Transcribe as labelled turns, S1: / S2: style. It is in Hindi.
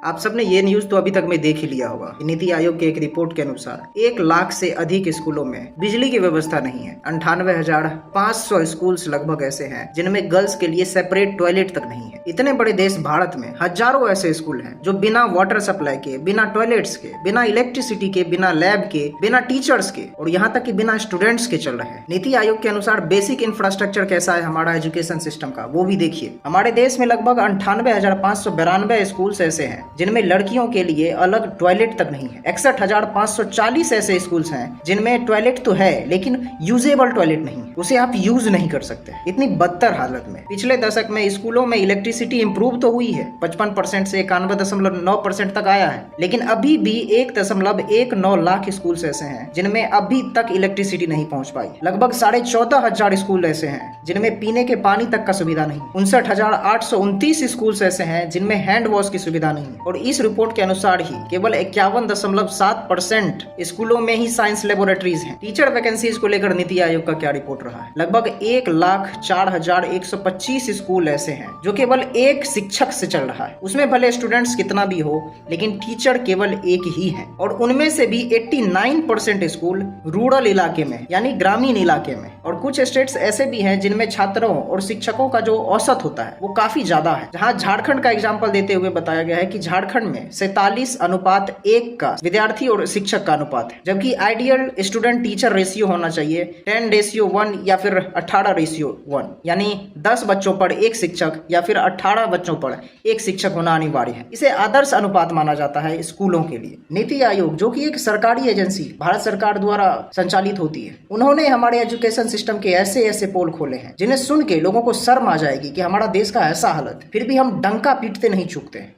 S1: आप सबने ये न्यूज तो अभी तक में देख ही लिया होगा। नीति आयोग के एक रिपोर्ट के अनुसार 1 लाख से अधिक स्कूलों में बिजली की व्यवस्था नहीं है। 98,500 स्कूल्स लगभग ऐसे हैं जिनमें गर्ल्स के लिए सेपरेट टॉयलेट तक नहीं है। इतने बड़े देश भारत में हजारों ऐसे स्कूल हैं जो बिना वाटर सप्लाई के, बिना टॉयलेट्स के, बिना इलेक्ट्रिसिटी के, बिना लैब के, बिना टीचर्स के और यहाँ तक कि बिना स्टूडेंट्स के चल रहे हैं। नीति आयोग के अनुसार बेसिक इंफ्रास्ट्रक्चर कैसा है हमारा एजुकेशन सिस्टम का, वो भी देखिए। हमारे देश में लगभग 98,592 स्कूल्स ऐसे हैं जिनमें लड़कियों के लिए अलग टॉयलेट तक नहीं है। 61,540 ऐसे स्कूल्स हैं जिनमें टॉयलेट तो है लेकिन यूजेबल टॉयलेट नहीं है, उसे आप यूज नहीं कर सकते। इतनी बदतर हालत में पिछले दशक में स्कूलों में इलेक्ट्रिसिटी इंप्रूव तो हुई है, 55% से 91.9% तक आया है, लेकिन अभी भी 1.19 लाख स्कूल्स ऐसे हैं जिनमें अभी तक इलेक्ट्रिसिटी नहीं पहुंच पाई। लगभग 14,500 स्कूल ऐसे हैं जिनमें पीने के पानी तक का सुविधा नहीं। 59,829 स्कूल्स ऐसे हैं जिनमें हैंड वॉश की सुविधा नहीं। और इस रिपोर्ट के अनुसार ही केवल 51.7% स्कूलों में ही साइंस लेबोरेटरीज हैं। टीचर वैकेंसीज को लेकर नीति आयोग का क्या रिपोर्ट रहा है? लगभग 1,04,125 स्कूल ऐसे हैं जो केवल एक शिक्षक से चल रहा है। उसमें भले स्टूडेंट्स कितना भी हो लेकिन टीचर केवल एक ही है। और उनमें से भी 89% स्कूल रूरल इलाके में यानी ग्रामीण इलाके में। और कुछ स्टेट्स ऐसे भी हैं जिनमें छात्रों और शिक्षकों का जो औसत होता है वो काफी ज्यादा है। जहां झारखंड का एग्जाम्पल देते हुए बताया गया है कि झारखंड में 47:1 का विद्यार्थी और शिक्षक का अनुपात है, जबकि आइडियल स्टूडेंट टीचर रेशियो होना चाहिए 10:1 या फिर 18:1, यानी 10 बच्चों पर एक शिक्षक या फिर 18 बच्चों पर एक शिक्षक होना अनिवार्य है। इसे आदर्श अनुपात माना जाता है स्कूलों के लिए। नीति आयोग जो कि एक सरकारी एजेंसी भारत सरकार द्वारा संचालित होती है, उन्होंने हमारे एजुकेशन सिस्टम के ऐसे पोल खोले हैं जिन्हें सुन के लोगों को शर्म आ जाएगी कि हमारा देश का ऐसा हालत, फिर भी हम डंका पीटते नहीं चूकते हैं।